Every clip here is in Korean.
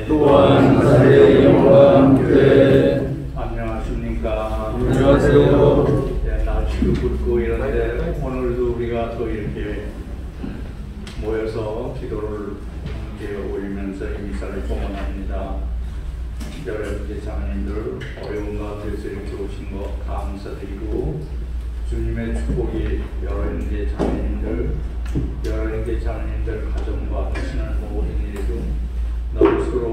또한 나의 영과 함께. 안녕하십니까. 안녕하세요. 날씨도 붓고 이런데 오늘도 우리가 또 이렇게 모여서 기도를 함께 올리면서 이 미사를 봉헌합니다. 여러분의 자매님들 어려운 가운데서 이렇게 오신 것 감사드리고, 주님의 축복이 여러분의 자매님들 가정과 하시는 모든 일에도 너무 서로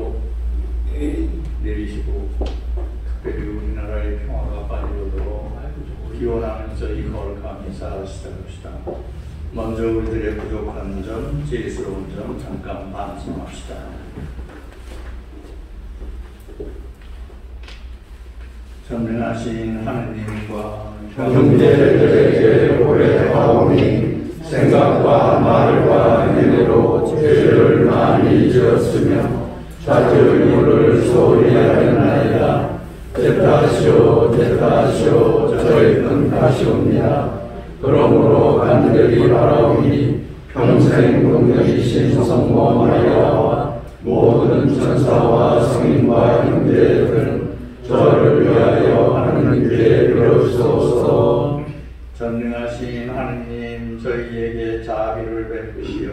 내리시고, 특별히 우리나라의 평화가 빨리 오도록 기원하면서 이 거룩한 미사 시작합시다. 먼저 우리들의 부족한 점, 죄스러운 점 잠깐 반성합시다. 전능하신 하느님과 형제들에게 오래하오니 생각과 말과 행위로 죄를 많이 지었으며 자주의무를 소홀히 하였나이다. 대타시오 저희 큰 탓이옵니다. 그러므로 간절히 바라오니 평생 공경이신 성모 마리아와 모든 천사와 성인과 형제들은 저를 위하여 하느님께 빌어주소서. 전능하신 하느님, 저희에게 자비를 베푸시어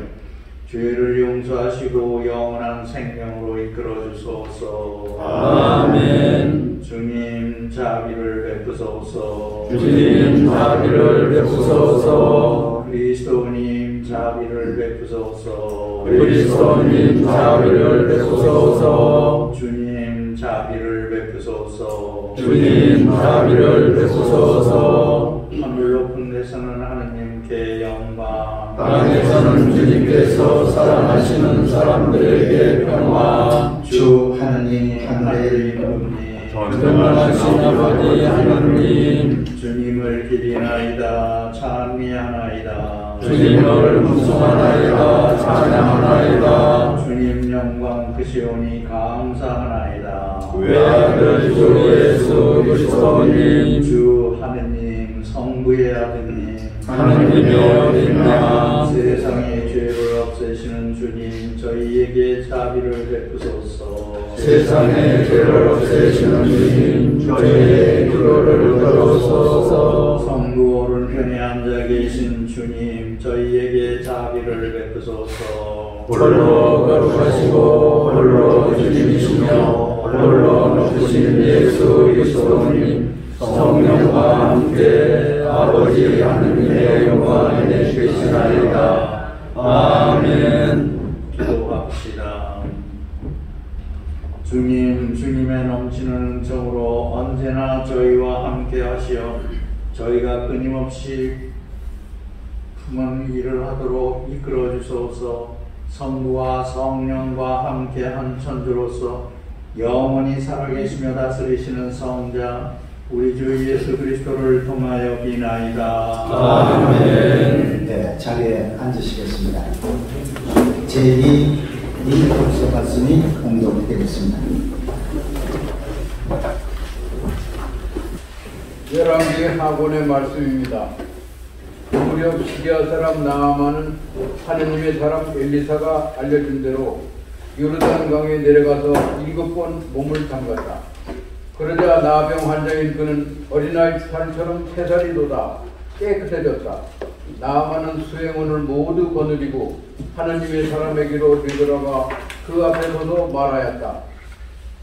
죄를 용서하시고 영원한 생명으로 이끌어 주소서. 아멘. 주님 자비를 베푸소서. 주님 자비를 베푸소서. 그리스도님 자비를 베푸소서. 그리스도님 자비를 베푸소서. 주님 자비를 베푸소서. 주님 자비를 베푸소서. 하늘 높은 데서는 하느님께 영광, 땅에서는 주님께서 사랑하시는 사람들에게 평화. 주 하느님 하늘에 있는 전능하신 아버지 하느님, 주님을 기리나이다 찬미하나이다. 주님을 문송하나이다 찬양하나이다. 주님 영광 크시오니 감사하나이다. 외아들 주 예수 그리스도님, 주 하느님 성부의 아드님 하느님이 어딨나. 세상의 죄를 없애시는 주님, 저희에게 자비를 베푸소서. 세상의 죄를 없애시는 주님, 저희의 기도를 들어주소서. 성부 오른편에 앉아 계신 주님, 저희에게 자비를 베푸소서. 홀로 거룩하시고 홀로 주님이시며 홀로 높으신 예수 그리스도님, 성령과 함께 아버지 하느님의 영광에 계시나이다. 아멘. 기도합시다. 주님, 주님의 넘치는 은총으로 언제나 저희와 함께 하시어 저희가 끊임없이 품은 일을 하도록 이끌어 주소서. 성부와 성령과 함께 한 천주로서 영원히 살아계시며 다스리시는 성자 우리 주 예수 그리스도를 통하여 비나이다. 아멘. 네, 자리에 앉으시겠습니다. 제2 인격수 말씀이 공독이 되겠습니다. 열왕기 하곤의 말씀입니다. 무렵 시리아 사람 나아만은 하느님의 사람 엘리사가 알려준 대로 요르단 강에 내려가서 7번 몸을 담갔다. 그러자 나병 환자인 그는 어린아이 살처럼 새살이 돋아 깨끗해졌다. 나아만은 수행원을 모두 거느리고 하느님의 사람에게로 되돌아가 그 앞에서도 말하였다.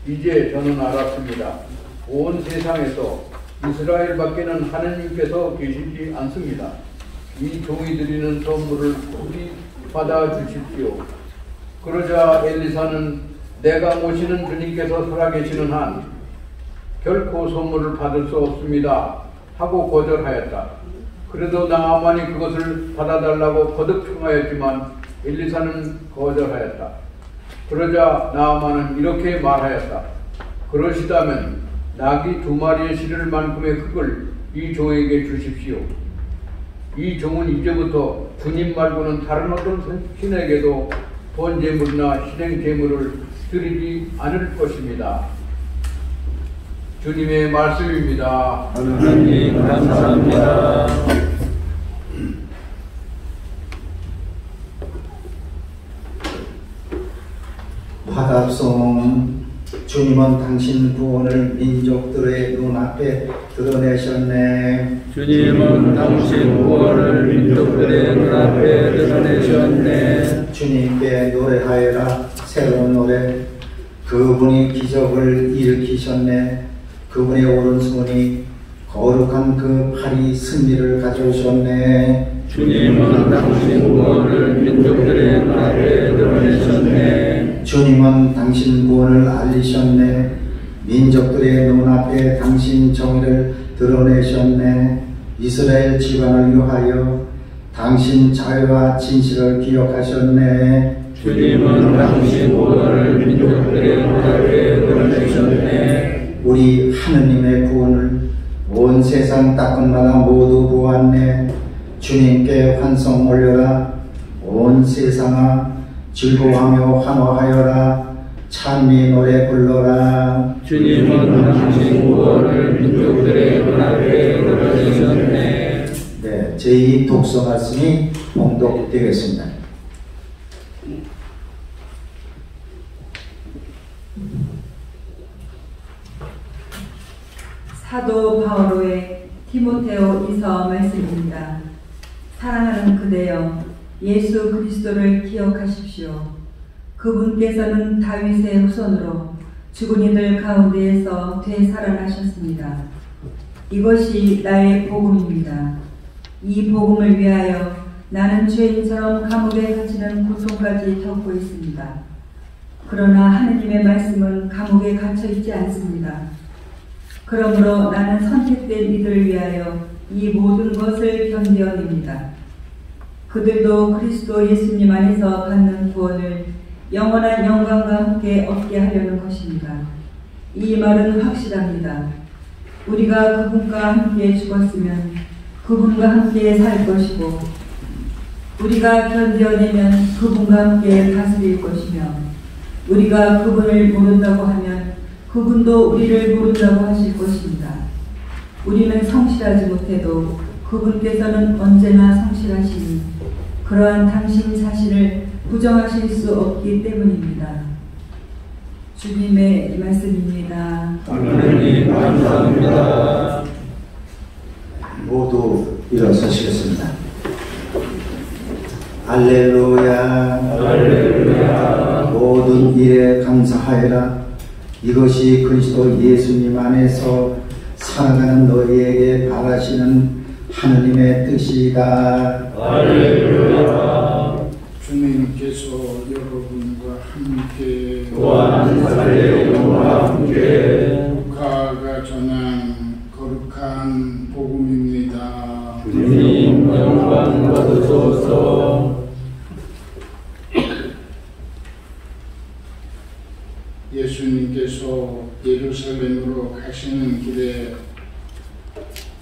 이제 저는 알았습니다. 온 세상에서 이스라엘 밖에는 하느님께서 계시지 않습니다. 이 종이 드리는 선물을 꼭 받아주십시오. 그러자 엘리사는 내가 모시는 주님께서 살아계시는 한 결코 선물을 받을 수 없습니다 하고 거절하였다. 그래도 나아만이 그것을 받아달라고 거듭 청하였지만 엘리사는 거절하였다. 그러자 나아만은 이렇게 말하였다. 그러시다면 나귀 2마리에 실을 만큼의 흙을 이 종에게 주십시오. 이 종은 이제부터 주님 말고는 다른 어떤 신에게도 번제물이나 실행제물을 드리지 않을 것입니다. 주님의 말씀입니다. 하나님 감사합니다. 화답송. 주님은 당신 구원을 민족들의 눈앞에 드러내셨네. 주님은 당신 구원을 민족들의 눈앞에 드러내셨네. 주님께 노래하여라 새로운 노래. 그분이 기적을 일으키셨네. 그분의 오른손이 거룩한 그 팔이 승리를 가져오셨네. 주님은 당신 구원을 민족들의 눈앞에 드러내셨네. 주님은 당신 구원을 알리셨네. 민족들의 눈앞에 당신 정의를 드러내셨네. 이스라엘 집안을 위하여 당신 자유와 진실을 기억하셨네. 주님은 당신 구원을 민족들의 눈앞에 드러내셨네. 우리 하느님의 구원을 온 세상 땅끝마다 모두 보았네. 주님께 환송 올려라. 온 세상아 즐거워하며 환호하여라. 찬미 노래 불러라. 주님은 당신 구원을 민족들의 눈앞에 드러내셨네. 네, 제2 독서 말씀이 봉독되겠습니다. 사도 바오로의 디모데오 이서 말씀입니다. 사랑하는 그대여, 예수 그리스도를 기억하십시오. 그분께서는 다윗의 후손으로 죽은 이들 가운데에서 되살아나셨습니다. 이것이 나의 복음입니다. 이 복음을 위하여 나는 죄인처럼 감옥에 갇히는 고통까지 겪고 있습니다. 그러나 하느님의 말씀은 감옥에 갇혀 있지 않습니다. 그러므로 나는 선택된 이들을 위하여 이 모든 것을 견뎌냅니다. 그들도 그리스도 예수님 안에서 받는 구원을 영원한 영광과 함께 얻게 하려는 것입니다. 이 말은 확실합니다. 우리가 그분과 함께 죽었으면 그분과 함께 살 것이고, 우리가 견뎌내면 그분과 함께 다스릴 것이며, 우리가 그분을 모른다고 하면 그분도 우리를 모른다고 하실 것입니다. 우리는 성실하지 못해도 그분께서는 언제나 성실하시니 그러한 당신 자신을 부정하실 수 없기 때문입니다. 주님의 말씀입니다. 하나님 감사합니다. 모두 일어서시겠습니다. 할렐루야. 할렐루야. 모든 일에 감사하여라. 이것이 그리스도 예수님 안에서 살아가는 너희에게 바라시는 하느님의 뜻이다. 할렐루야. 주님께서 여러분과 함께 또한 살려와 함께 루카가 전한 거룩한 복음입니다. 주님 영광 받으소서. 예수님께서 예루살렘으로 가시는 길에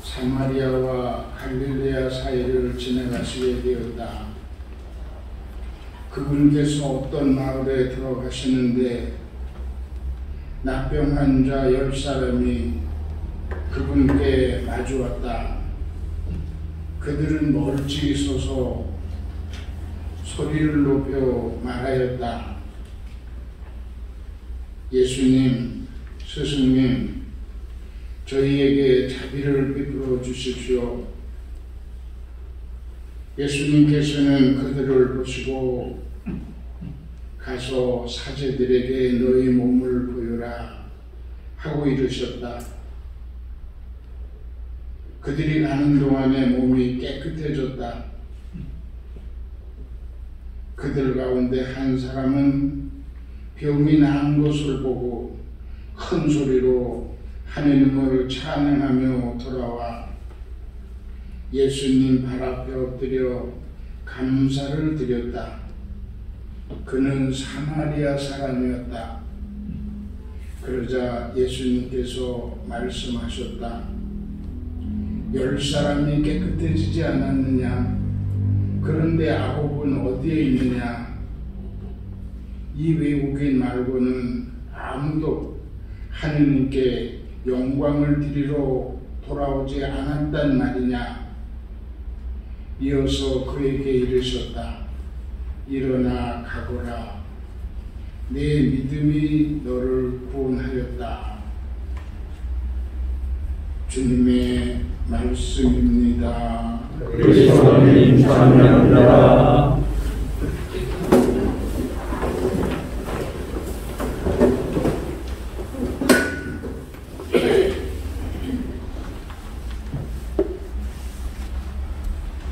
사마리아와 갈릴레아 사이를 지나가시게 되었다. 그분께서 어떤 마을에 들어가시는데 납병 환자 10사람이 그분께 마주왔다. 그들은 멀찍이 서서 소리를 높여 말하였다. 예수님, 스승님, 저희에게 자비를 베풀어 주십시오. 예수님께서는 그들을 보시고 가서 사제들에게 너희 몸을 보여라 하고 이르셨다. 그들이 가는 동안에 몸이 깨끗해졌다. 그들 가운데 한 사람은 병이 나은 것을 보고 큰 소리로 하느님을 찬양하며 돌아와 예수님 발 앞에 엎드려 감사를 드렸다. 그는 사마리아 사람이었다. 그러자 예수님께서 말씀하셨다. 10사람이 깨끗해지지 않았느냐? 그런데 9은 어디에 있느냐? 이 외국인 말고는 아무도 하느님께 영광을 드리러 돌아오지 않았단 말이냐? 이어서 그에게 이르셨다. 일어나 가거라. 내 믿음이 너를 구원하였다. 주님의 말씀입니다. 그리스도님 찬양합니다.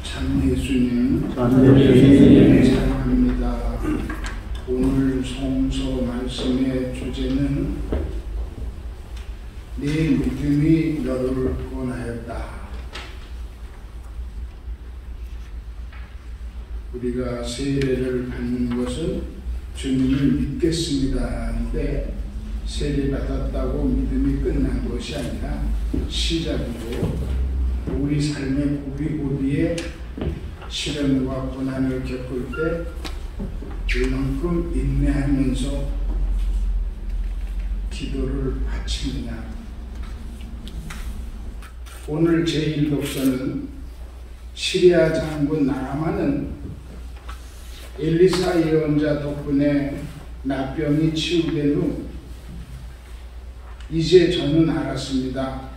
참 예수님 예수님 사랑합니다. 오늘 성서 말씀의 주제는 네 믿음이 너를 구원하였다. 우리가 세례를 받는 것은 주님을 믿겠습니다 하는데 세례 받았다고 믿음이 끝난 것이 아니라 시작이고 우리 삶의 고비고비에 시련과 고난을 겪을 때 그만큼 인내하면서 기도를 바치느냐. 오늘 제1독서는 시리아 장군 나아만은 엘리사 예언자 덕분에 나병이 치유된 후 이제 저는 알았습니다.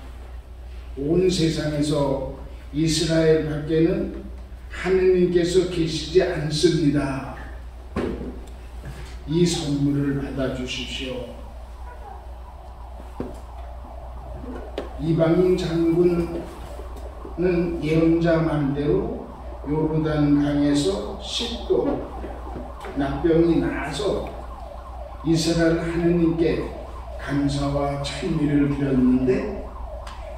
온 세상에서 이스라엘 밖에는 하느님께서 계시지 않습니다. 이 선물을 받아주십시오. 이방인 장군은 예언자 말대로 요르단 강에서 씻고 나병이 나서 이스라엘 하느님께 감사와 찬미를 드렸는데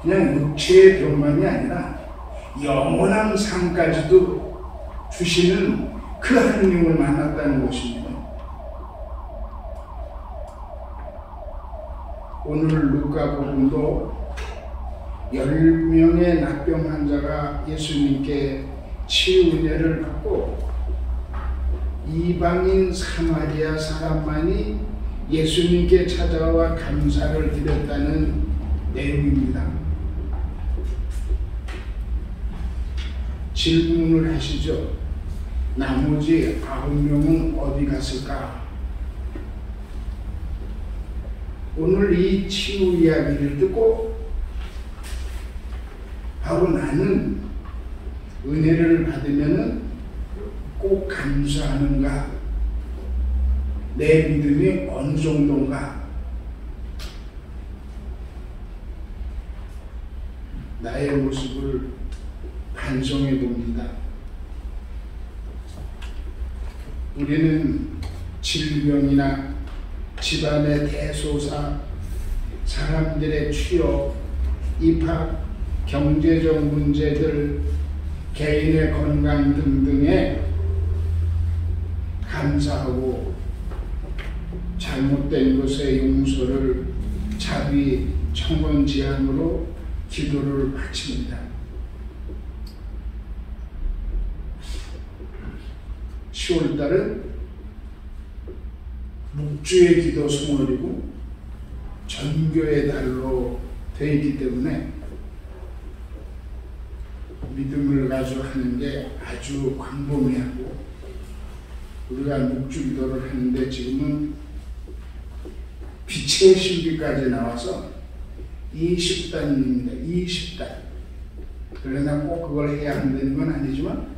그냥 육체의 병만이 아니라 영원한 삶까지도 주시는 그 하느님을 만났다는 것입니다. 오늘 루카복음도 10명의 나병 환자가 예수님께 치유 은혜를 받고 이방인 사마리아 사람만이 예수님께 찾아와 감사를 드렸다는 내용입니다. 질문을 하시죠. 나머지 9명은 어디 갔을까? 오늘 이 치유 이야기를 듣고 바로 나는 은혜를 받으면 꼭 감사하는가? 내 믿음이 어느 정도인가? 나의 모습을 반성해 봅니다. 우리는 질병이나 집안의 대소사, 사람들의 취업, 입학, 경제적 문제들, 개인의 건강 등등에 감사하고 잘못된 것의 용서를 자비 청원지향으로 기도를 바칩니다. 10월달은 묵주의 기도 송월이고 전교의 달로 되어 있기 때문에 믿음을 가지고 하는 게 아주 광범위하고 우리가 묵주 기도를 하는데 지금은 빛의 신비까지 나와서 20단입니다. 20단. 그러나 꼭 그걸 해야 한다는 건 아니지만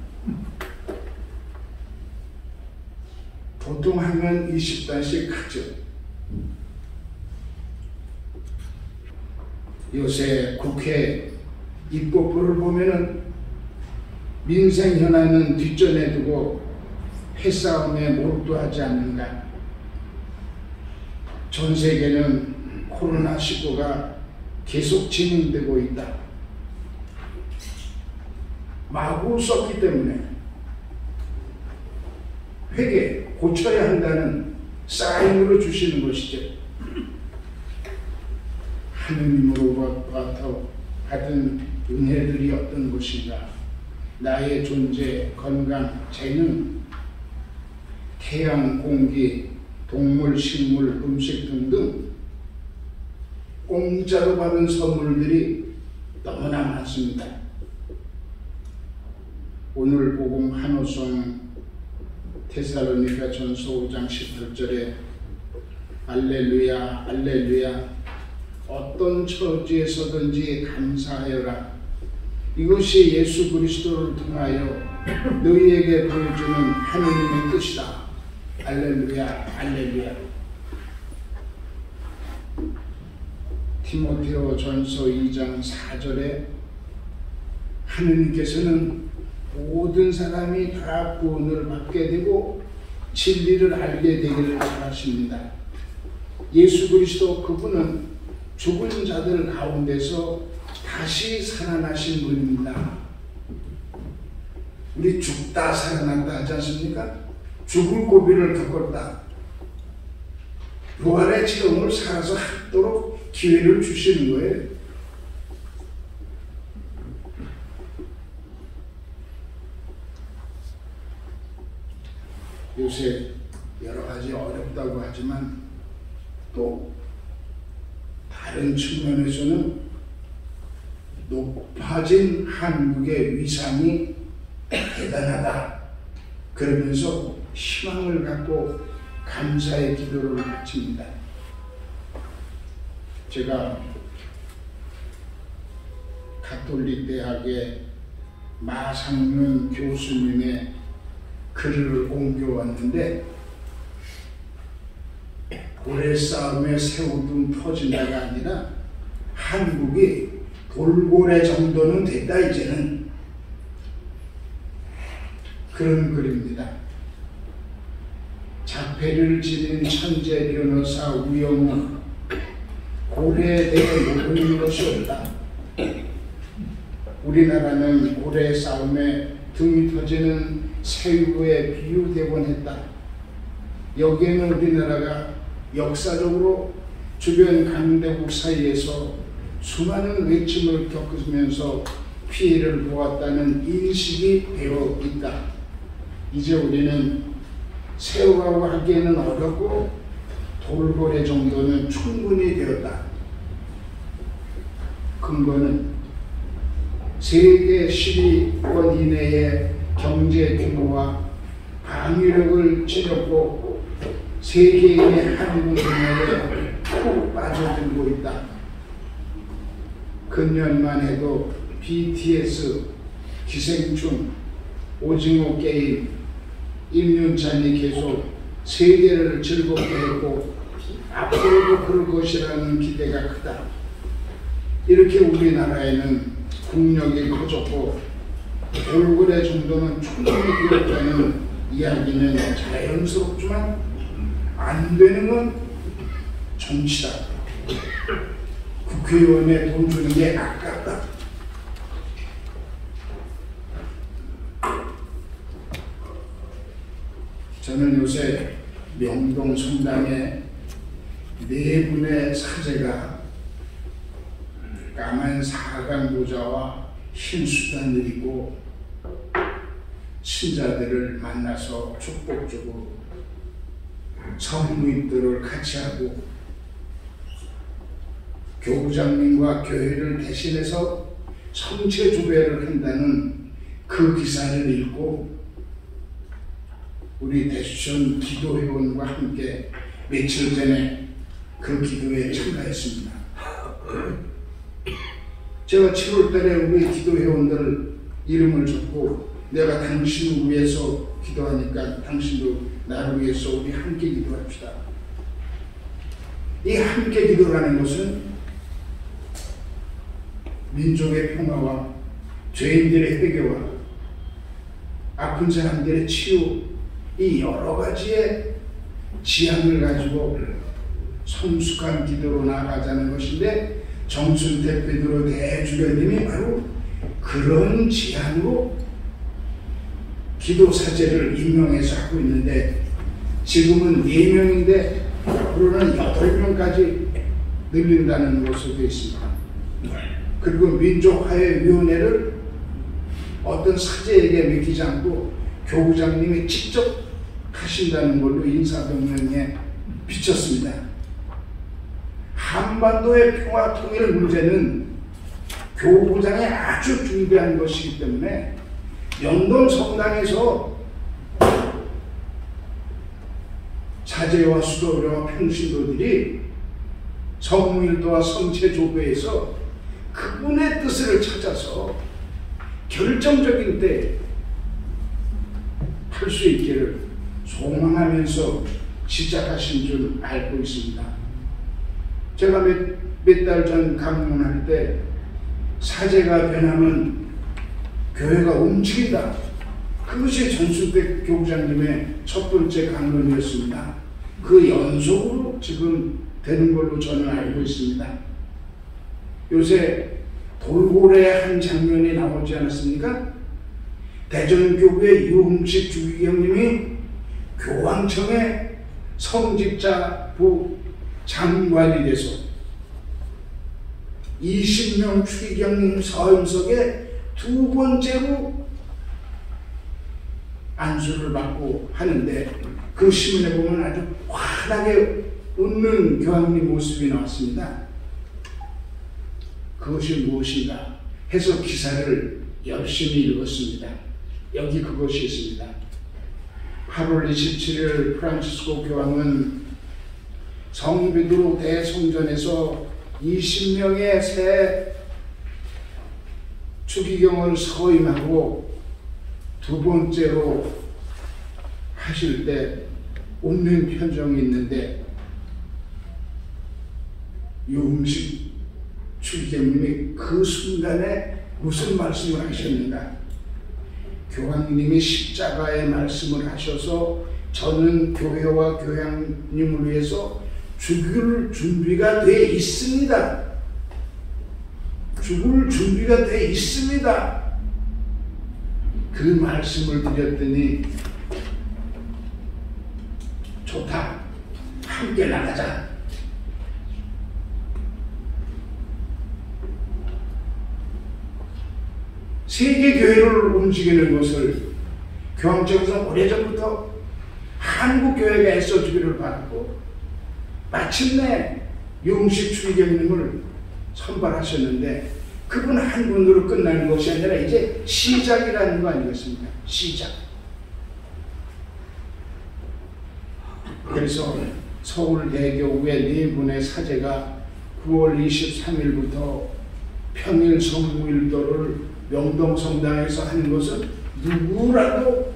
보통 하면 20단씩 하죠. 요새 국회 입법부를 보면은 민생 현안은 뒷전에 두고 패싸움에 몰두하지 않는가. 전 세계는 코로나19가 계속 진행되고 있다. 마구 썼기 때문에 회개, 고쳐야 한다는 사인으로 주시는 것이죠. 하느님으로부터 받은 은혜들이 어떤 것인가. 나의 존재, 건강, 재능, 태양, 공기, 동물, 식물, 음식 등등 공짜로 받은 선물들이 너무나 많습니다. 오늘 복음 한호성 테살로니가 전서 5장 18절에 할렐루야, 할렐루야. 어떤 처지에서든지 감사하여라. 이것이 예수 그리스도를 통하여 너희에게 보여주는 하느님의 뜻이다. 할렐루야, 할렐루야. 디모데오 전서 2장 4절에 하느님께서는 모든 사람이 다 구원을 받게 되고 진리를 알게 되기를 바라십니다. 예수 그리스도 그분은 죽은 자들 가운데서 다시 살아나신 분입니다. 우리 죽다 살아난다 하지 않습니까? 죽을 고비를 겪었다. 부활의 체험을 살아서 하도록 기회를 주시는 거예요. 요새 여러 가지 어렵다고 하지만 또 다른 측면에서는 높아진 한국의 위상이 대단하다. 그러면서 희망을 갖고 감사의 기도를 바칩니다. 제가 가톨릭 대학의 마상윤 교수님의 글을 옮겨왔는데 고래 싸움에 새우등 터진다가 아니라 한국이 돌고래 정도는 됐다 이제는, 그런 글입니다. 자폐를 지닌 천재 변호사 우영우, 고래에 대해 모르는 것이 없다. 우리나라는 고래 싸움에 등이 터지는 새우에 비유되곤 했다. 여기에는 우리나라가 역사적으로 주변 강대국 사이에서 수많은 외침을 겪으면서 피해를 보았다는 인식이 되어 있다. 이제 우리는 새우라고 하기에는 어렵고 돌고래 정도는 충분히 되었다. 근거는 세계 10위권 이내의 경제 규모와 방위력을 지녔고 세계인의 한국 분야에 푹 빠져들고 있다. 근년만 해도 BTS, 기생충, 오징어 게임, 임윤찬이 계속 세계를 즐겁게 했고 앞으로도 그럴 것이라는 기대가 크다. 이렇게 우리나라에는 국력이 커졌고 돌고래 정도는 충분히 되었다는 이야기는 자연스럽지만 안 되는 건 정치다. 국회의원에 돈 주는 게 아깝다. 저는 요새 명동 성당에 4분의 사제가 까만 사각 모자와 흰 수단을 입고 신자들을 만나서 축복 주고 성무입들을 같이 하고 교부장님과 교회를 대신해서 성체 조배를 한다는 그 기사를 읽고 우리 대수천 기도회원과 함께 며칠 전에 그 기도에 참가했습니다. 제가 7월 달에 우리 기도회원들 이름을 적고 내가 당신을 위해서 기도하니까 당신도 나를 위해서 우리 함께 기도합시다. 이 함께 기도라는 것은 민족의 평화와 죄인들의 회개와 아픈 사람들의 치유, 이 여러 가지의 지향을 가지고 성숙한 기도로 나아가자는 것인데 정순택 베드로 대주교님이 바로 그런 지향으로 기도 사제를 임명해서 하고 있는데 지금은 4명인데 앞으로는 8명까지 늘린다는 것으로 되어 있습니다. 그리고 민족화해위원회를 어떤 사제에게 맡기지 않고 교부장님이 직접 하신다는 걸로 인사동명에 비쳤습니다. 한반도의 평화 통일 문제는 교부장이 아주 중대한 것이기 때문에 명동 성당에서 사제와 수도료와 평신도들이 성무일도와 성체조배에서 그분의 뜻을 찾아서 결정적인 때 할 수 있기를 소망하면서 시작하신 줄 알고 있습니다. 제가 몇 달 전 강론할 때 사제가 변하면 교회가 움직인다. 그것이 전수백 교장님의 첫 번째 강론이었습니다. 그 연속으로 지금 되는 걸로 저는 알고 있습니다. 요새 돌고래의 한 장면이 나오지 않았습니까? 대전교회 유흥식 주기경님이 교황청의 성직자부 장관이 돼서 20명 추기경님 서임석에 두 번째로 안수를 받고 하는데 그 신문에 보면 아주 환하게 웃는 교황님 모습이 나왔습니다. 그것이 무엇인가 해서 기사를 열심히 읽었습니다. 여기 그것이 있습니다. 8월 27일 프란치스코 교황은 성베드로 대성전에서 20명의 새 추기경을 서임하고 두 번째로 하실 때 웃는 표정이 있는데 유흥식 추기경님이 그 순간에 무슨 말씀을 하셨는가? 교황님이 십자가의 말씀을 하셔서 저는 교회와 교황님을 위해서 죽을 준비가 돼 있습니다. 죽을 준비가 돼 있습니다. 그 말씀을 드렸더니 좋다. 함께 나가자. 세계 교회를 움직이는 것을 교황청에서 오래전부터 한국 교회가 애써주기를 바랐고 마침내 유흥식 추기경님을 선발하셨는데 그분 한 분으로 끝나는 것이 아니라 이제 시작이라는 거 아니겠습니까? 시작. 그래서 서울대교구의 네 분의 사제가 9월 23일부터 평일 성무일도를 명동성당에서 하는 것은 누구라도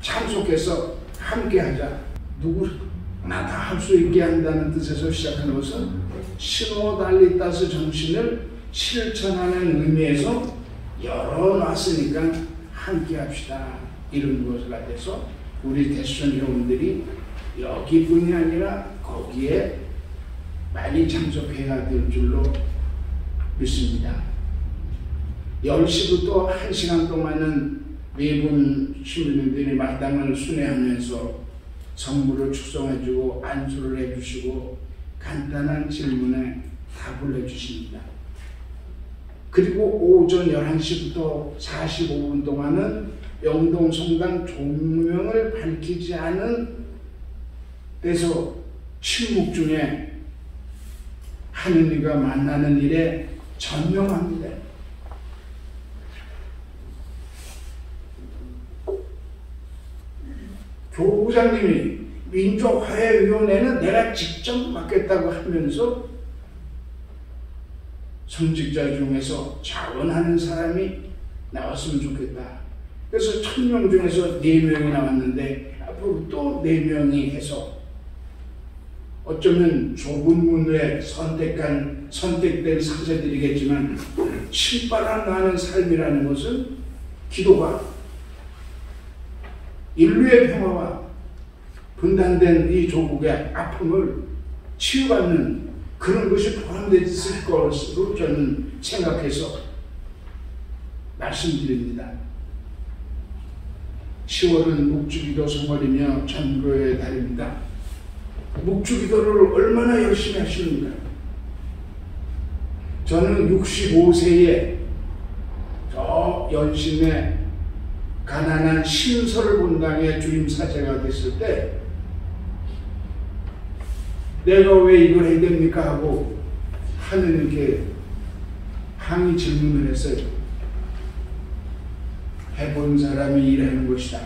참석해서 함께하자. 누구나 다 할 수 있게 한다는 뜻에서 시작한 것은 시노달리타스 정신을 실천하는 의미에서 열어놨으니까 함께합시다. 이런 것을 가져서 우리 대수전 회원들이 여기뿐이 아니라 거기에 많이 참석해야 될 줄로 믿습니다. 10시부터 1시간 동안은 매분 시민들이 마당을 순회하면서 성물을 축성해주고 안수를 해주시고 간단한 질문에 답을 해주십니다. 그리고 오전 11시부터 45분 동안은 영동성당 조명을 밝히지 않은 데서 침묵 중에 하느님과 만나는 일에 전념합니다. 교구장님이 민족화해위원회는 내가 직접 맡겠다고 하면서 성직자 중에서 자원하는 사람이 나왔으면 좋겠다. 그래서 1000명 중에서 4명이 나왔는데 앞으로 또 4명이 해서 어쩌면 좁은 문에 선택된 사제들이겠지만 신바람 나는 삶이라는 것은 기도가 인류의 평화와 분단된 이 조국의 아픔을 치유받는 그런 것이 포함되어 있을 것으로 저는 생각해서 말씀드립니다. 10월은 묵주기도 성월이며 전도의 달입니다. 묵주기도를 얼마나 열심히 하십니까? 저는 65세에 저 연신에 가난한 신설 본당의 주임사제가 됐을 때 내가 왜 이걸 해야 됩니까? 하고 하느님께 항의 질문을 했어요. 해본 사람이 일하는 것이다.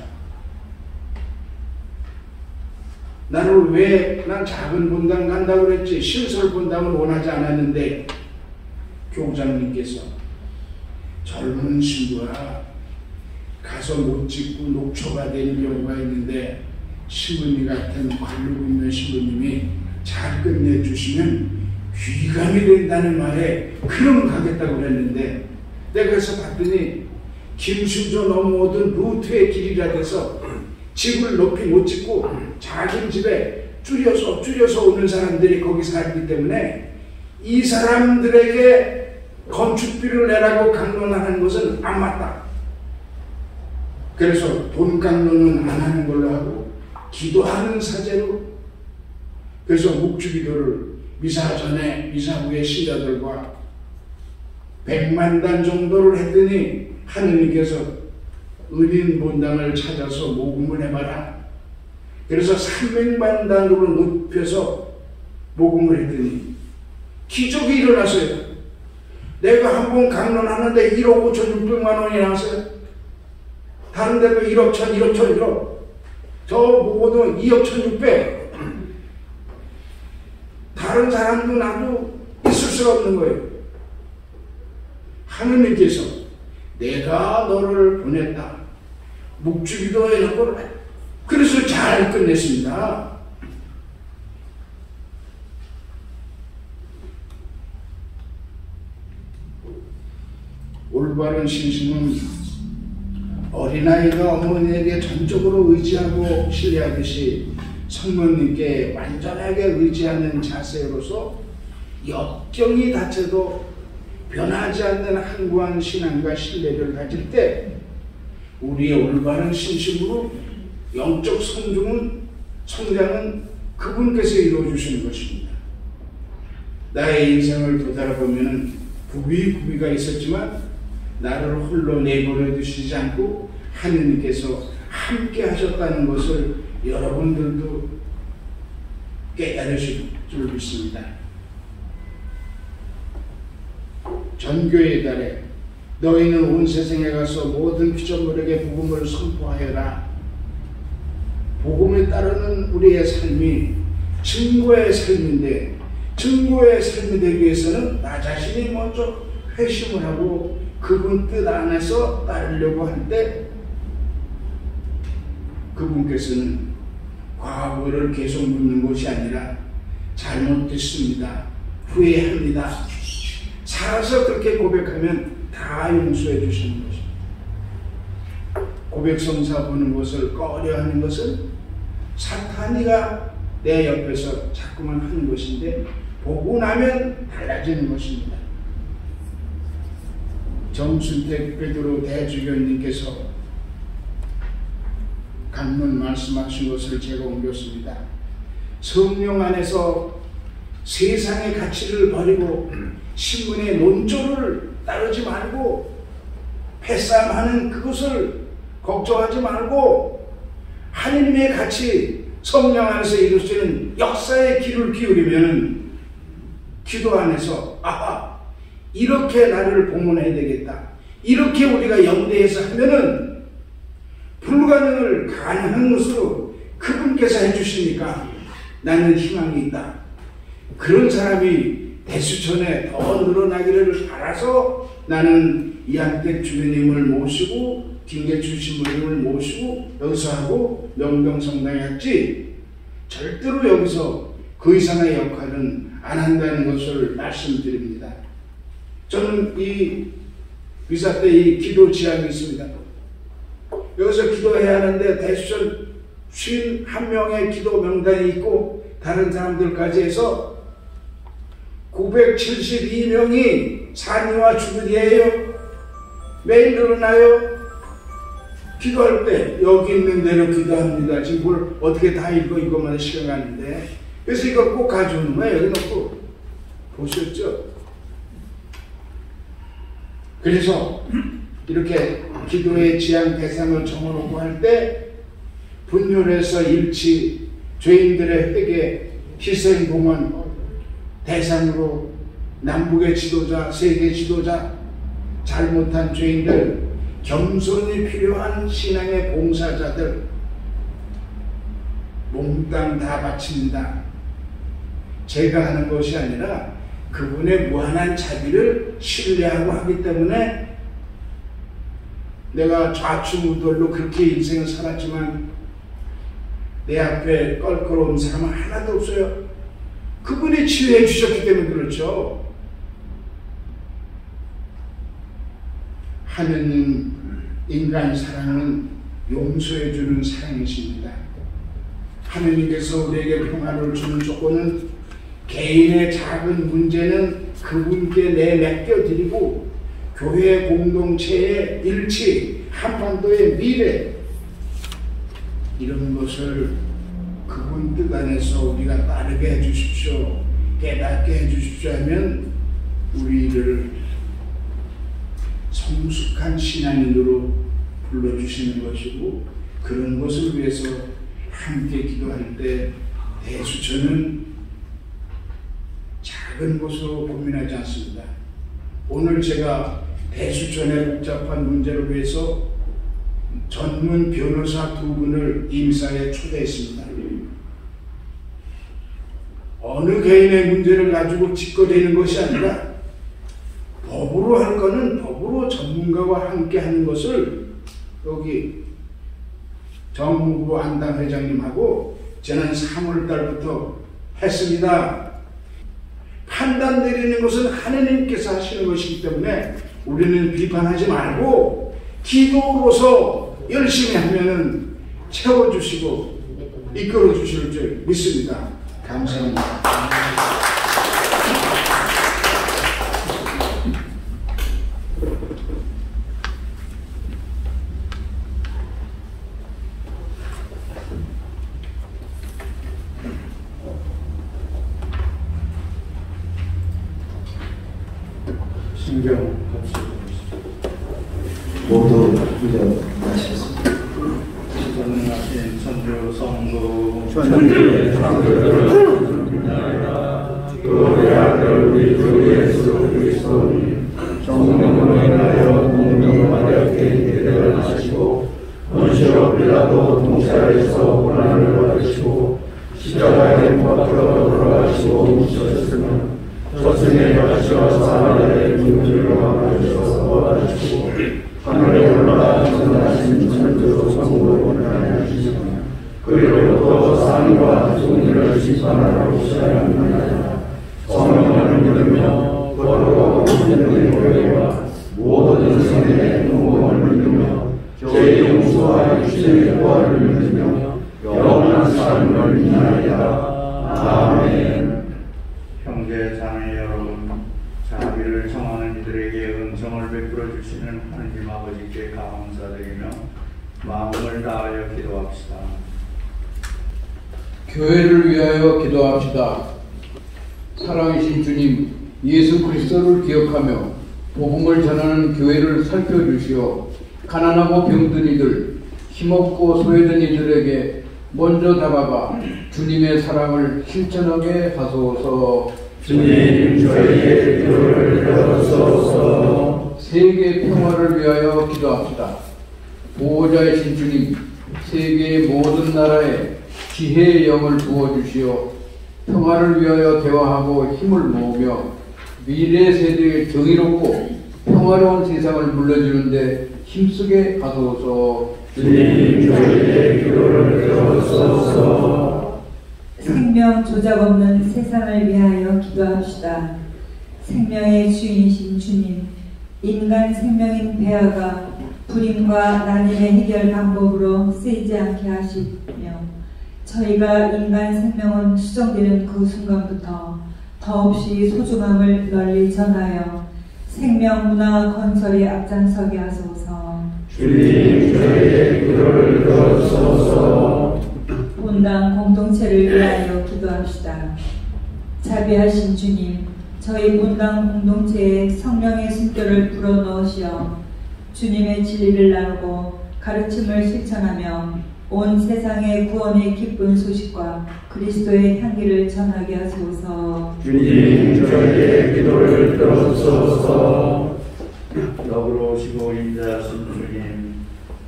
나를 왜 난 작은 본당 간다고 그랬지 신설 본당을 원하지 않았는데 교장님께서 젊은 신부가 가서 못 짓고 녹초가 되는 경우가 있는데 신부님 같은 관르고 있는 신부님이 잘 끝내주시면 귀감이 된다는 말에 그럼 가겠다고 그랬는데 내가 그래서 봤더니 김순조 넘어오던 루트의 길이라 돼서 집을 높이 못 짓고 작은 집에 줄여서 오는 사람들이 거기 살기 때문에 이 사람들에게 건축비를 내라고 강론하는 것은 안 맞다. 그래서 돈 강론은 안 하는 걸로 하고 기도하는 사제로 그래서 묵주기도를 미사 전에 미사 후에 신자들과 100만 단 정도를 했더니 하느님께서 은인 본당을 찾아서 모금을 해봐라. 그래서 300만 단으로 높여서 모금을 했더니 기적이 일어났어요. 내가 한 번 강론하는데 1억 5,600만 원이 나왔어요. 다른 데도 1억 1천, 1억 1천, 1억. 저 보고도 2억 1,600. 다른 사람도 나도 있을 수 없는 거예요. 하느님께서 내가 너를 보냈다. 묵주기도 해놓고 그래서 잘 끝냈습니다. 올바른 신심은 어린아이가 어머니에게 전적으로 의지하고 신뢰하듯이 성모님께 완전하게 의지하는 자세로서 역경이 닥쳐도 변하지 않는 항구한 신앙과 신뢰를 가질 때 우리의 올바른 신심으로 영적 성장은 그분께서 이루어주시는 것입니다. 나의 인생을 되돌아보면 구비가 있었지만 나를 홀로 내버려 두시지 않고 하느님께서 함께 하셨다는 것을 여러분들도 깨달으실 줄 믿습니다. 전교의 달에 너희는 온 세상에 가서 모든 피조물에게 복음을 선포하여라. 복음에 따르는 우리의 삶이 증거의 삶인데 증거의 삶이 되기 위해서는 나 자신이 먼저 회심을 하고 그분 뜻 안에서 따르려고 할 때 그분께서는 과거를 계속 묻는 것이 아니라 잘못됐습니다. 후회합니다. 살아서 그렇게 고백하면 다 용서해 주시는 것입니다. 고백성사 보는 것을 꺼려하는 것은 사탄이가 내 옆에서 자꾸만 하는 것인데 보고 나면 달라지는 것입니다. 정순택 베드로 대주교님께서 강론 말씀하신 것을 제가 옮겼습니다. 성령 안에서 세상의 가치를 버리고 신문의 논조를 따르지 말고 패싸움하는 그것을 걱정하지 말고 하느님의 가치 성령 안에서 이루어지는 역사의 귀를 기울이면 기도 안에서 아하 이렇게 나를 봉헌해야 되겠다. 이렇게 우리가 영대해서 하면은 불가능을 가능한 것으로 그분께서 해주시니까 나는 희망이 있다. 그런 사람이 대수천에 더 늘어나기를 바라서 나는 이한택 주교님을 모시고 김계춘 신부님을 모시고 여기서 하고 명동성당에 했지 절대로 여기서 그 이상의 역할은 안 한다는 것을 말씀드립니다. 저는 이 미사 때 이 기도 지향이 있습니다. 여기서 기도해야 하는데 대수천 51명의 기도 명단이 있고 다른 사람들까지 해서 972명이 산이와 주변이에요. 매일 늘어나요. 기도할 때 여기 있는 대로 기도합니다. 지금 뭘 어떻게 다 읽고 이것만 시간 가는데 그래서 이거 꼭 가져오는 거예요. 여기 놓고 보셨죠? 그래서 이렇게 기도의 지향 대상을 정해놓고 할 때 분열해서 일치 죄인들의 회개 희생 공헌 대상으로 남북의 지도자 세계 지도자 잘못한 죄인들 겸손이 필요한 신앙의 봉사자들 몽땅 다 바칩니다. 제가 하는 것이 아니라 그분의 무한한 자비를 신뢰하고 하기 때문에 내가 좌충우돌로 그렇게 인생을 살았지만 내 앞에 껄끄러운 사람은 하나도 없어요. 그분이 치유해 주셨기 때문에 그렇죠. 하느님 인간 사랑은 용서해 주는 사랑이십니다. 하느님께서 우리에게 평화를 주는 조건은 개인의 작은 문제는 그분께 맡겨드리고 교회 공동체의 일치, 한반도의 미래 이런 것을 그분 뜻 안에서 우리가 따르게 해주십시오, 깨닫게 해주십시오 하면 우리를 성숙한 신앙인으로 불러주시는 것이고, 그런 것을 위해서 함께 기도할 때 대수처는 작은 것으로 고민하지 않습니다. 오늘 제가 대수천의 복잡한 문제를 위해서 전문 변호사 2분을 임사에 초대했습니다. 어느 개인의 문제를 가지고 짚어대는 것이 아니라 법으로 할 거는 법으로 전문가와 함께 하는 것을 여기 정무부 안당 회장님하고 지난 3월 달부터 했습니다. 판단 내리는 것은 하느님께서 하시는 것이기 때문에 우리는 비판하지 말고 기도로서 열심히 하면은 채워주시고 이끌어 주실 줄 믿습니다. 감사합니다. 신경 같이 모두 일어나셨습니다. 전능하신 천주 성부 천주의 상도를 위하여 그의 아들 우리 주 예수 그리스도님 성령으로 인하여 공명하게 되게 하시고 본시로 빌라도 동살에서 고난을 받으시고 십자가에 못 박혀 돌아가시고 묻히셨으며 저승에 가시어 사흘에 군주로 막으셔서 받으시고 하늘에 올라 전하신 천주 성부를 하시며 그리로부터 산과 종류를 심판하러 오셔야 합니다. 성령을 믿으며 거룩하고 믿는 교회와 모든 성인의 공공을 믿으며 죄의 용서와 육신의 부활을 믿으며 영원한 삶을 믿나이다. 아멘. 형제 자매 여러분, 자비를 청하는 이들에게 은총을 베풀어 주시는 하느님 아버지께 감사드리며 마음을 다하여 기도합시다. 교회를 위하여 기도합시다. 사랑이신 주님, 예수 그리스도를 기억하며 복음을 전하는 교회를 살펴주시어 가난하고 병든 이들, 힘없고 소외된 이들에게 먼저 다가가 주님의 사랑을 실천하게 하소서. 주님, 저희의 기도를 들어주소서. 세계 평화를 위하여 기도합시다. 보호자이신 주님, 세계의 모든 나라에 지혜의 영을 부어주시어 평화를 위하여 대화하고 힘을 모으며 미래 세대의 정의롭고 평화로운 세상을 물려주는데 힘쓰게 하소서. 주님, 저희의 기도를 들어주소서. 생명 조작 없는 세상을 위하여 기도합시다. 생명의 주인이신 주님, 인간 생명인 배아가 불임과 난임의 해결 방법으로 쓰이지 않게 하시며 저희가 인간 생명은 수정되는 그 순간부터 더없이 소중함을 널리 전하여 생명 문화 건설에 앞장서게 하소서. 주님, 저희의 기도를 들어주소서. 본당 공동체를 위하여 기도합시다. 자비하신 주님, 저희 본당 공동체에 성령의 숨결을 불어넣으시어 주님의 진리를 나누고 가르침을 실천하며 온 세상의 구원의 기쁜 소식과 그리스도의 향기를 전하게 하소서. 주님, 저희의 기도를 들어주소서. 너그러우시고 인자하신 주님,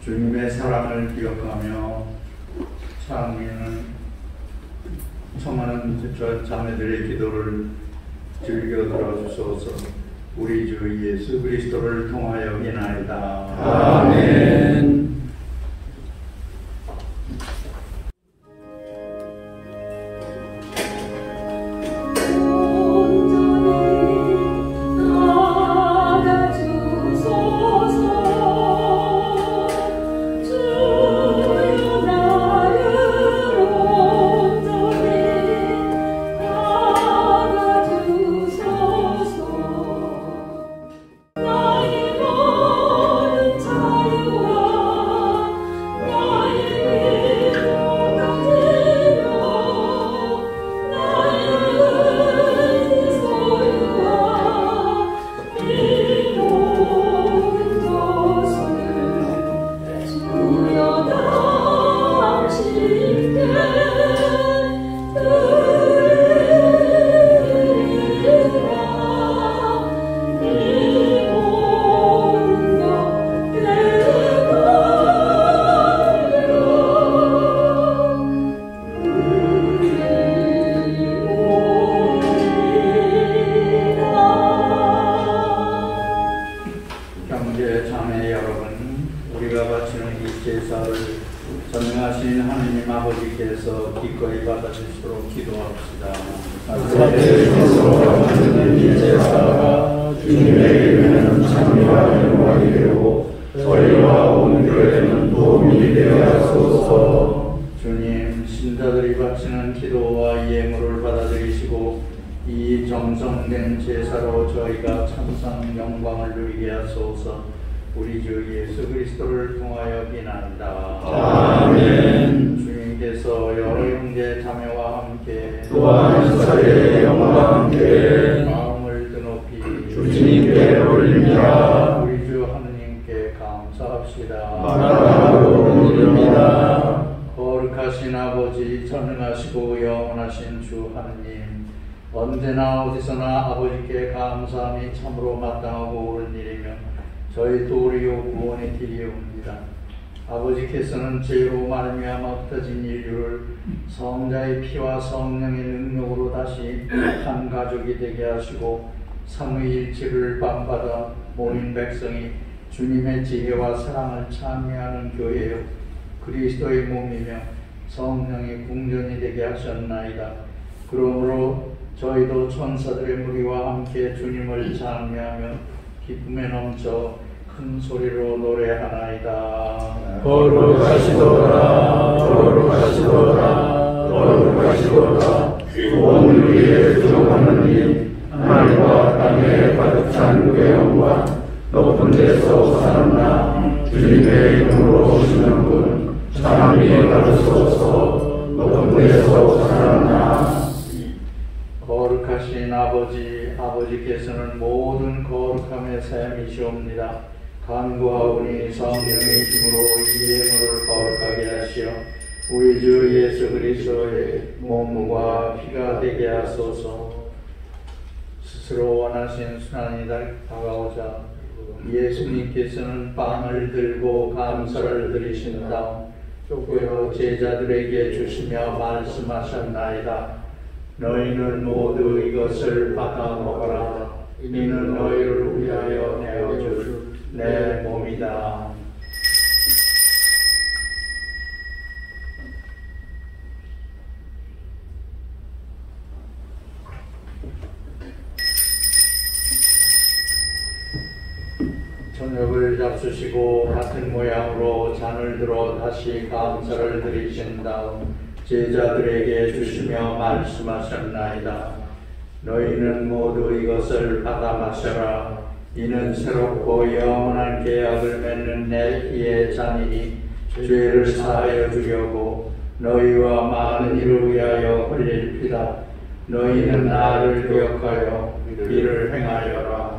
주님의 사랑을 기억하며 창의는 저 자매들의 기도를 즐겨 들어주소서. 우리 주 예수 그리스도를 통하여 비나이다. 아멘. 전능하신 하느님 아버지께서 기꺼이 받아주시도록 기도합시다. 하느님 제사가 주님의 이름에는 찬미와 영광이 되고 저희와 온 교회는 도움이 되어 하소서. 주님, 신자들이 바치는 기도와 예물을 받아들이시고 이 정성된 제사로 저희가 참상 영광을 누리게 하소서. 우리 주 예수 그리스도를 통하여 비난다. 아멘. 주님께서 여러 형제 자매와 함께 또한 사례의 영광과 함께 마음을 드높이 주님께 올립니다. 우리 주 하느님께 감사합시다. 마다하고 올립니다. 거룩하신 아버지, 전능하시고 영원하신 주 하느님, 언제나 어디서나 아버지께 감사함이 참으로 마땅하고 옳은 일이며 저희 도리요 구원의 길이옵니다. 아버지께서는 죄로 말미암아 흩어진 인류를 성자의 피와 성령의 능력으로 다시 한 가족이 되게 하시고 삼위일체를 반받아 모인 백성이 주님의 지혜와 사랑을 찬미하는 교회요 그리스도의 몸이며 성령의 궁전이 되게 하셨나이다. 그러므로 저희도 천사들의 무리와 함께 주님을 찬미하며 기쁨에 넘쳐 큰 소리로 노래하나이다. 거룩하시도다, 거룩하시도다, 거룩하시도다. 온 우리의 주 하느님, 하늘과 땅에 가득 찬 그의 영광, 높은 데서 살았나 주님의 이름으로 오시는 분 찬미 받으소서. 높은 데서 살았나. 거룩하신 아버지, 아버지께서는 모든 거룩함의 샘이시옵니다. 간구하오니 성령의 힘으로 이 예물을 거룩하게 하시어 우리 주 예수 그리스도의 몸과 피가 되게 하소서. 스스로 원하신 순환이 다가오자 예수님께서는 빵을 들고 감사를 드리신 다음 쪼개어 제자들에게 주시며 말씀하셨나이다. 너희는 모두 이것을 받아 먹어라. 이는 너희를 위하여 내어줄 내 몸이다. 저녁을 잡수시고 같은 모양으로 잔을 들어 다시 감사를 드리신 다음 제자들에게 주시며 말씀하셨나이다. 너희는 모두 이것을 받아 마셔라. 이는 새롭고 영원한 계약을 맺는 내 피의 잔이니 죄를 사하여 주려고 너희와 많은 이를 위하여 흘릴 피다. 너희는 나를 기억하여 이를 행하여라.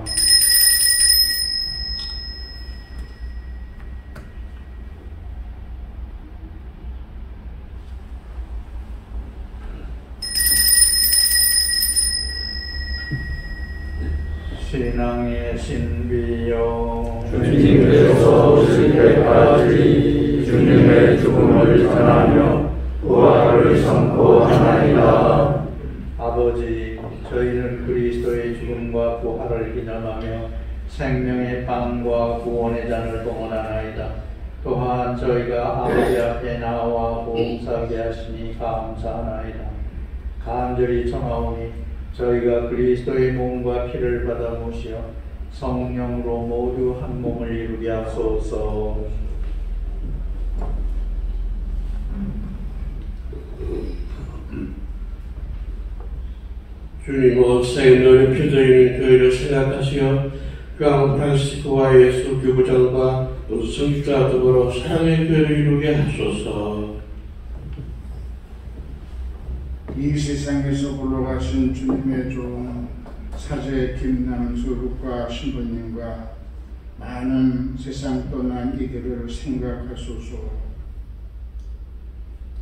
신앙의 신비여, 주님께서 오실 때까지 주님의 죽음을 전하며 부활을 선포하나이다. 아버지, 저희는 그리스도의 죽음과 부활을 기념하며 생명의 빵과 구원의 잔을 봉헌하나이다. 또한 저희가 아버지 앞에 나와 봉사하게 하시니 감사하나이다. 간절히 청하오니 저희가 그리스도의 몸과 피를 받아 모시어 성령으로 모두 한 몸을 이루게 하소서. 주님, 생명의 표정인 저희를 생각하시어 프랑시스코와 예수 교부장과 모두 성주와 더불어 사랑의 교회를 이루게 하소서. 이 세상에서 홀로가신 주님의 종 사제 김남수 국가 신부님과 많은 세상 떠난 이들을 생각하소서.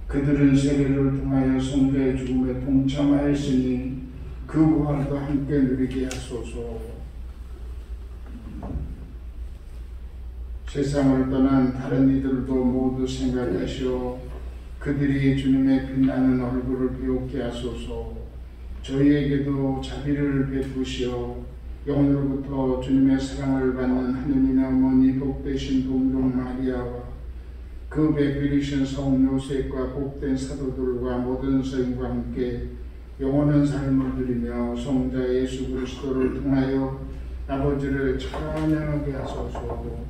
그들은 세례를 통하여 성자의 죽음에 동참하였으니 그 부활도 함께 누리게 하소서. 세상을 떠난 다른 이들도 모두 생각하시어 그들이 주님의 빛나는 얼굴을 배우게 하소서. 저희에게도 자비를 베푸시어 영원로부터 주님의 사랑을 받는 하느님의 어머니 복되신 동정 마리아와 그 베풀이신 성 요셉과 복된 사도들과 모든 서인과 함께 영원한 삶을 누리며 성자 예수 그리스도를 통하여 아버지를 찬양하게 하소서.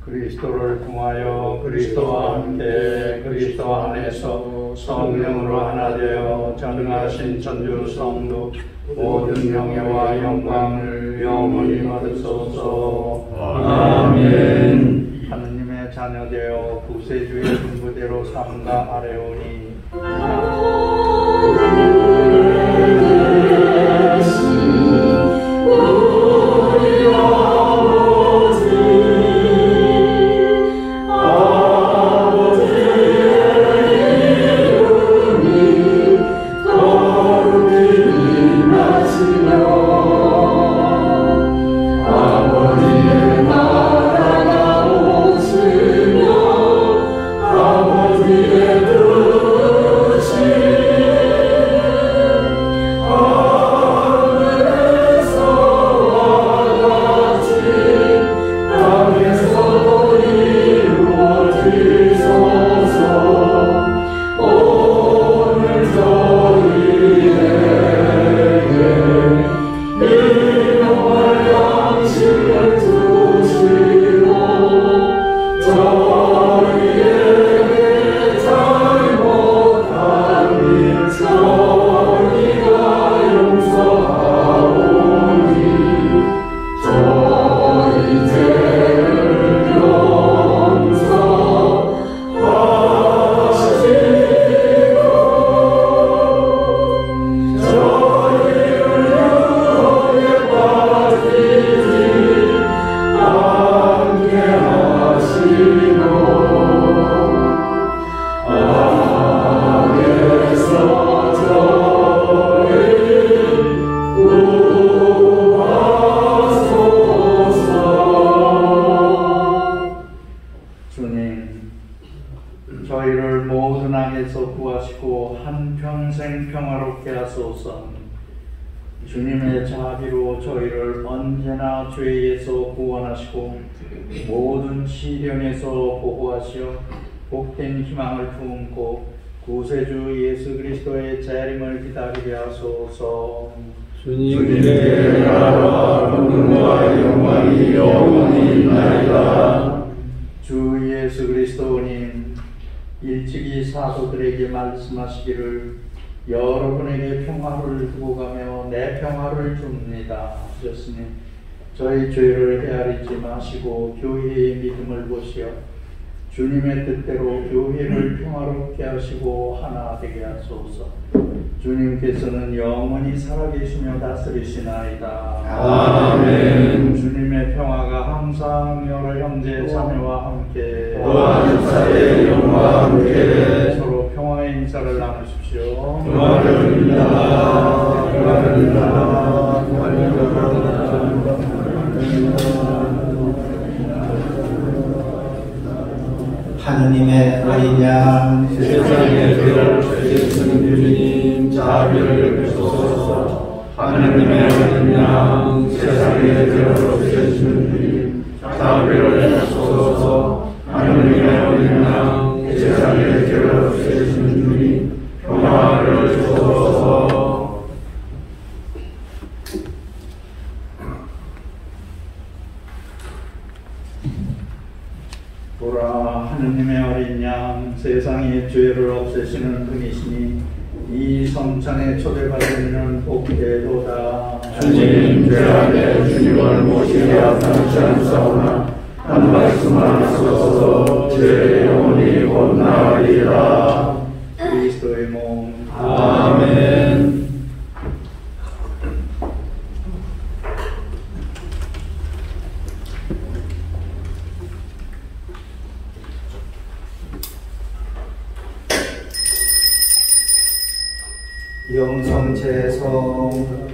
그리스도를 통하여 그리스도와 함께 그리스도 안에서 성령으로 하나 되어 전능하신 천주 성도 모든 명예와 영광을 영원히 받으소서. 아멘. 하느님의 자녀되어 구세주의 분부대로 삼가 아뢰오니 저희를 모든 악에서 구하시고 한평생 평화롭게 하소서. 주님의 자비로 저희를 언제나 죄에서 구원하시고 모든 시련에서 보호하시어 복된 희망을 품고 구세주 예수 그리스도의 재림을 기다리게 하소서. 주님께 나라와 권능과 영광이 영원히 있나이다. 주 예수 그리스도님, 일찍이 사도들에게 말씀하시기를 여러분에게 평화를 두고 가며 내 평화를 줍니다 하셨으니 저희 죄를 헤아리지 마시고 교회의 믿음을 보시어 주님의 뜻대로 교회를 평화롭게 하시고 하나 되게 하소서. 주님께서는 영원히 살아계시며 다스리시나이다. 아멘. 주님의 평화가 항상 여러 형제 자매와 함께 또한 육사의 영과 함께 서로 평화의 인사를 나누십시오. 평화를 하느님의 어린 양 세상의 죄를 죄지으신 주님 자비를 베푸소서. 하느님의 어린 양 세상의 죄를 죄지으신 주님 자비를 베푸소서. 하느님의 어린 양 세상의 죄를 죄지으신 주님 평화를 주소서. 보라, 하느님의 어린 양 세상의 죄를 없애시는 분이시니 이 성찬에 초대받은 이는 복이 되도다. 주님 죄악에 주님을 모시게 하사옵나이다. 한 말씀만 하소서. 제 영혼이 곧 나으리라. 그리스도의 몸. 아멘. 영성제성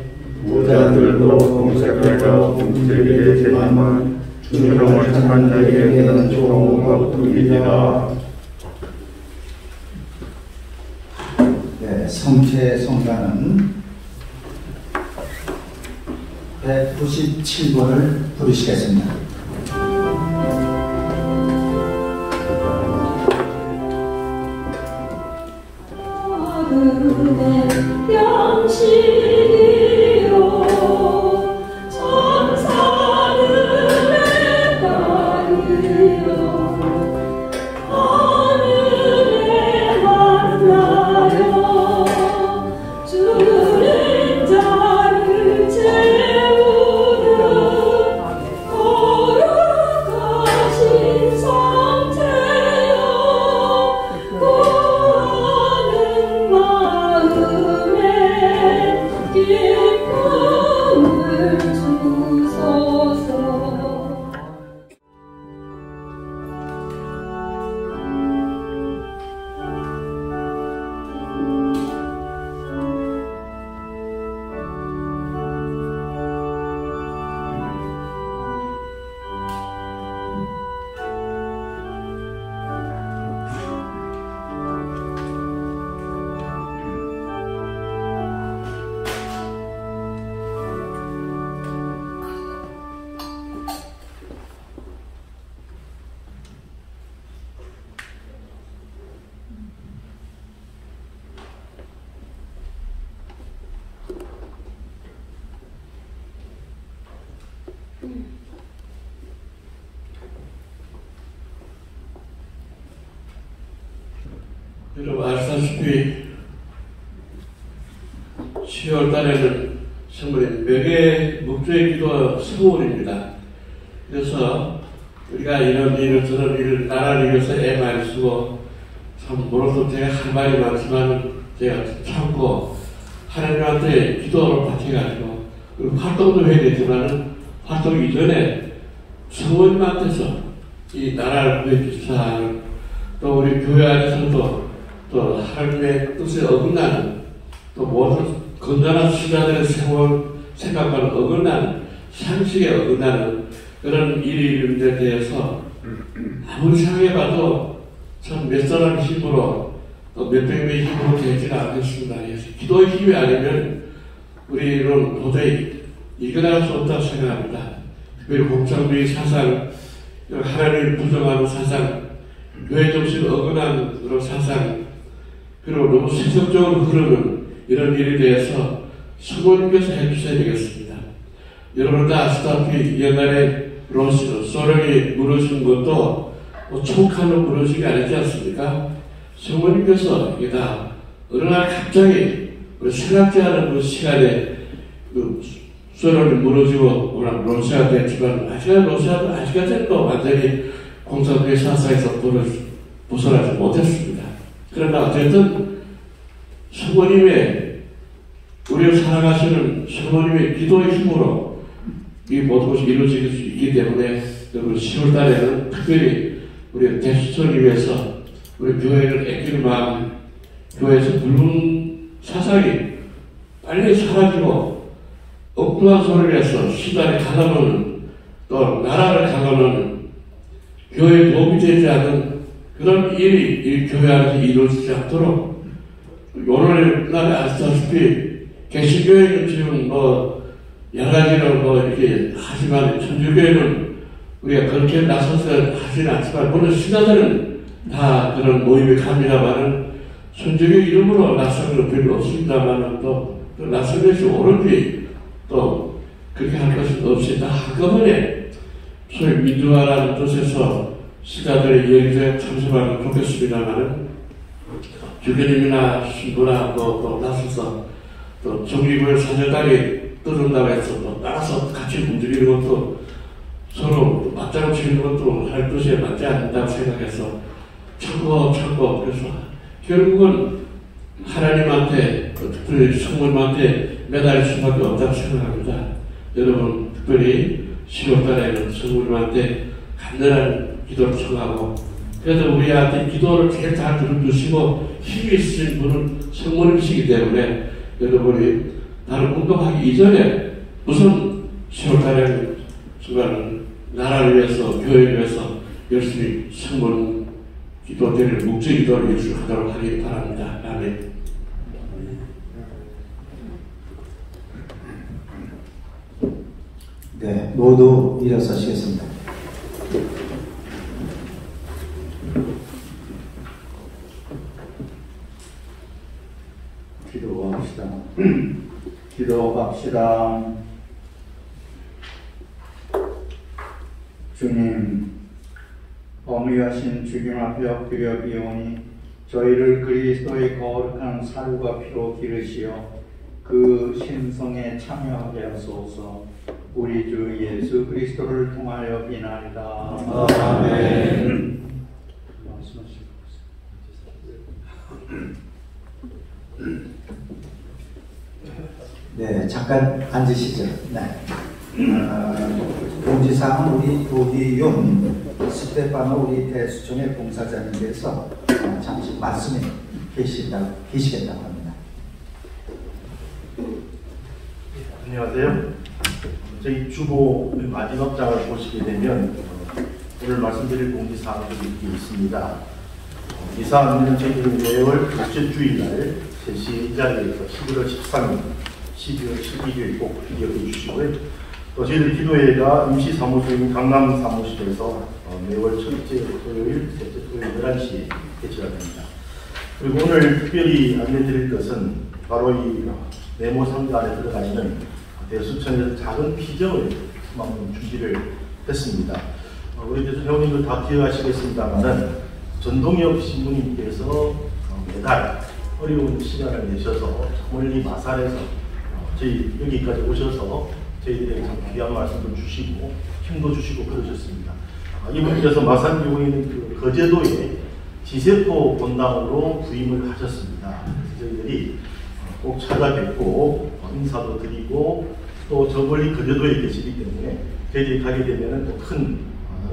부자들도 공색하여 공책이 되지만 주님을 착한 자에게는 좋은 것뿐이니라. 네, 성제성가는 197번을 부르시겠습니다. 여러분 아시다시피 10월 달에는 정말 명예 목조의 기도 세월입니다. 그래서 우리가 이런 일을 저런 일을 나라를 위해서 애 많이 쓰고 참 물어서 제가 할 말이 많지만 제가 참고 하나님한테 기도를 바쳐가지고 그리고 활동도 해야 되지만 활동 이전에 성모님한테서 이 나라를 구해주시사 하는 또 우리 교회 안에서도 또 하나님의 뜻에 어긋나는 또 모든 건전한 신자들의 생각과는 어긋나는 상식에 어긋나는 그런 일들에 대해서 아무리 생각해봐도 참 몇 사람 힘으로 또 몇백 명의 힘으로 되지는 않겠습니다. 기도의 힘이 아니면 우리는 도저히 이겨나갈 수 없다고 생각합니다. 특별히 공창주의 사상, 하나님을 부정하는 사상, 교회 정신 어긋난 그런 사상, 그리고 너무 세속적으로 흐르는 이런 일에 대해서 성모님께서 해주셔야 되겠습니다. 여러분 다 아시다시피 옛날에 소련이 무너진 것도 총칼로 무너진 게 아니지 않습니까? 성모님께서 이게 다 어느 날 갑자기 생각지 않은 그 시간에 소련이 무너지고 오늘 러시아가 됐지만 러시아도 아직까지도 완전히 공산주의 사상에서 벗어나지 못했습니다. 그러나 어쨌든 성모님의 우리를 살아가시는 성모님의 기도의 힘으로 이 모든 것이 이루어질 수 있기 때문에 여러분 10월 달에는 특별히 우리 대수처를 위해서 우리 교회를 애끼는 마음, 교회에서 붉은 사상이 빨리 사라지고 엉뚱한 소리를 해서 시간을 가다놓는 또 나라를 가다놓는 교회에 도움이 되지 않는 그런 일이 이 교회 안에서 이루어지지 않도록 오늘날에 아시다시피 개신교회는 지금 여러 가지로 이렇게 하지만 천주교회는 우리가 그렇게 나서서 하지는 않지만 물론 신자들은 다 그런 모임에 갑니다만은 천주교 이름으로 나서는 건 별로 없습니다만은 또 나서는 것이 옳은지 또 그렇게 할 것은 없이 다 한꺼번에 소위 민주화라는 뜻에서 신자들의 여기저기 참석하면 좋겠습니다만은 주교님이나 신부나 또 나서서 또 정기구의 사절단이 떠든다고 해서 또 따라서 같이 움직이는 것도 서로 맞짱을 치는 것도 할 뜻에 맞지 않는다고 생각해서 참고 그래서 결국은 하나님한테 특별히 성모님한테 매달릴 수밖에 없다고 생각합니다. 여러분 특별히 10월달에는 성모님한테 간절한 기도를 청하고 그래도 우리한테 기도를 제일 잘 들어주시고 힘이 있으신 분은 성모님이시기 때문에 여러분이 나를 운동하기 이전에 우선 10월달에는 정말 나라를 위해서 교회를 위해서 열심히 성모님 기도드릴 묵지 기도를 열심히 하도록 하길 바랍니다. 아멘. 네, 모두 일어서시겠습니다. 기도합시다. 주님, 어미하신 주님 앞에 엎드려 비오니 저희를 그리스도의 거룩한 살과 피로 기르시어 그 신성에 참여하게 하소서. 우리 주 예수 그리스도를 통하여 비나이다. 아멘. 네, 잠깐 앉으시죠. 네. 공지사항은 우리 도기윤 스테파노 우리 대수총회 봉사자님께서 잠시 말씀에 계시겠다고 합니다. 안녕하세요. 저희 주보 마지막 장을 보시게 되면 오늘 말씀드릴 공지사항들이 이렇게 있습니다. 이 사항은 저희들은 매월 둘째 주일날 3시 이 자리에서 11월 13일, 12월 12일 꼭 기억해 주시고요. 또 저희들 기도회가 임시사무소인 강남 사무실에서 매월 첫째 토요일, 셋째 토요일 11시에 개최가 됩니다. 그리고 오늘 특별히 알려드릴 것은 바로 이 네모 상자 안에 들어가 있는 대수천에서 작은 피정을 준비를 했습니다. 우리 회원님들 다 기억하시겠습니다만은 전동엽 신부님께서 매달 어려운 시간을 내셔서 멀리 마산에서 저희 여기까지 오셔서 저희들에게 참 귀한 말씀도 주시고 힘도 주시고 그러셨습니다. 이분께서 마산교에 있는 그 거제도에 지세포 본당으로 부임을 하셨습니다. 저희들이 꼭 찾아뵙고 인사도 드리고 또 저 멀리 거제도에 계시기 때문에 저희들이 가게 되면 또 큰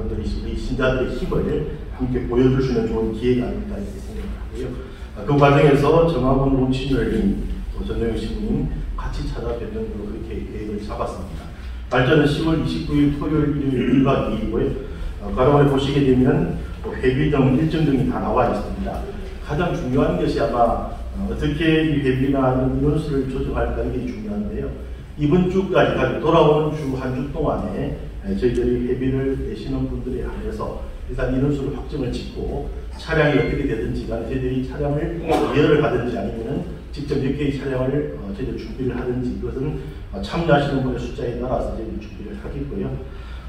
우리 신자들의 힘을 함께 보여주시는 좋은 기회가 아닐까 이렇게 생각하고요. 그 과정에서 정학원 론치널님, 또 전영희 신부님 같이 찾아뵙는 걸로 그렇게 계획을 잡았습니다. 발전은 10월 29일 토요일, 일요일 1박 2일이고요. 가령을 보시게 되면 회비 등 일정 등이 다 나와 있습니다. 가장 중요한 것이 아마 어떻게 이 회비나 인원수를 조정할까 이게 중요한데요. 이번 주까지 가지고 돌아오는 주 한 주 동안에 저희들이 회비를 내시는 분들에 한해서 일단 인원수를 확정을 짓고 차량이 어떻게 되든지 간에 저희들이 차량을 예열을 하든지 아니면은 직접 몇 개의 차량을 저희들 준비를 하든지 그것은 참여하시는 분의 숫자에 따라서 저희들이 준비를 하겠고요.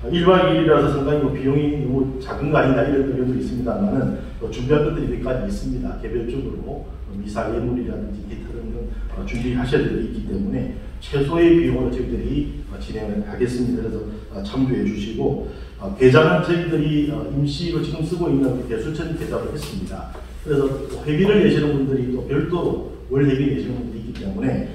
1박 2일이라서 상당히 비용이 너무 작은 거 아니냐 이런 의견도 있습니다만은 준비할 것들이 몇 가지 있습니다. 개별적으로 미사 예물이라든지 기타 등등 준비하셔야 되기 때문에 최소의 비용으로 저희들이 진행을 하겠습니다. 그래서 참조해 주시고 계좌는 저희들이 임시로 지금 쓰고 있는 대수천 계좌로 했습니다. 그래서 회비를 내시는 분들이 또 별도로 월 회비 내시는 분들이 있기 때문에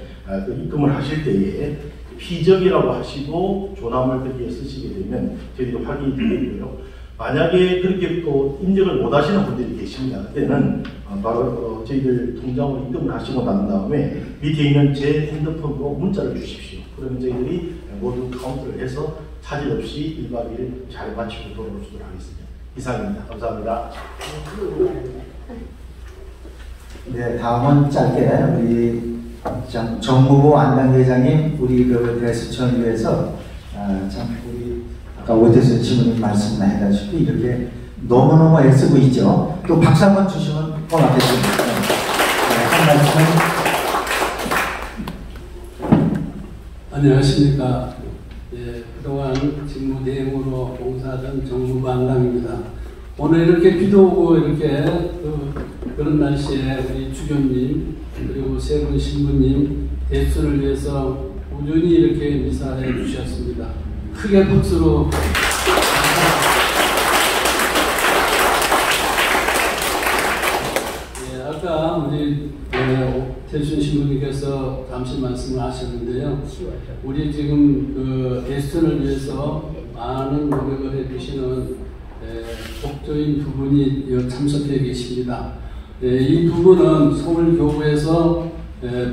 그 입금을 하실 때에 피정이라고 하시고 조남을 거기에 쓰시게 되면 저희들이 확인이 되고요. 만약에 그렇게 또 입력을 못 하시는 분들이 계십니다. 그때는 바로 저희들 통장으로 입금을 하시고 난 다음에 밑에 있는 제 핸드폰으로 문자를 주십시오. 그러면 저희들이 모두 카운트를 해서 차질 없이 1박 2일 잘 마치고 돌아올 수 있도록 하겠습니다. 이상입니다. 감사합니다. 네, 다음은 짧게 우리 정무부 안당회장님 우리 그 대수청을 위해서 참 우리 아까 오태수 지문님 말씀해가지고 이렇게 너무너무 애쓰고 있죠. 또 박수 한번 주시면 고맙겠습니다. 한 말씀. 안녕하십니까. 예, 그동안 직무대행으로 봉사하던 정무부 안당입니다. 오늘 이렇게 비도 오고 이렇게 그런 날씨에 우리 주교님 그리고 세 분 신부님 대수를 위해서 꾸준히 이렇게 미사해 주셨습니다. 크게 박수로 예, 아까 우리 태순 신부님께서 잠시 말씀을 하셨는데요. 우리 지금 그 대수를 위해서 많은 노력을 해주시는 목조인 두 분이 참석해 계십니다. 이 두 분은 서울교구에서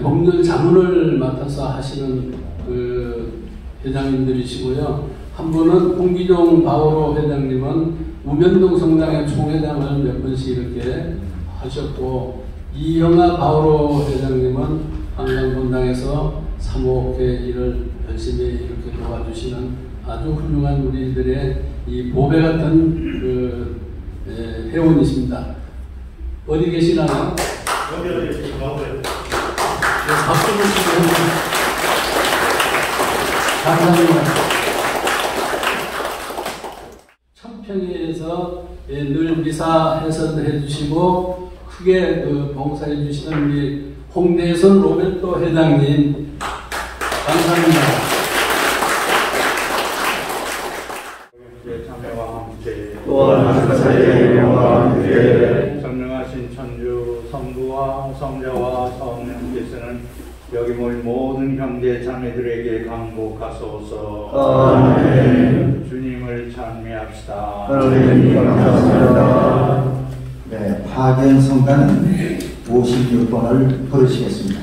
법률 자문을 맡아서 하시는 그 회장님들이시고요. 한 분은 홍기종 바오로 회장님은 우면동 성당의 총회장을 몇 번씩 이렇게 하셨고, 이영하 바오로 회장님은 한강본당에서 사목회 일을 열심히 이렇게 도와주시는 아주 훌륭한 우리들의 이 보배 같은 그 회원이십니다. 어디 계시나요? 여기 나오세요. 박수 주시면 감사합니다. 천평회에서 늘 미사 해설해 주시고 크게 그 봉사해 주시는 우리 홍대선 로베르토 회장님 감사합니다. 참회와 함께 또한 사사의 영광과 함께 전능하신 천주 성부와 성자와 성령께서는 여기 모인 모든 형제 자매들에게 강복하소서. 아멘. 주님을 찬미합시다. 하나님 감사합니다. 네, 파견 성가는 56번을 부르시겠습니다.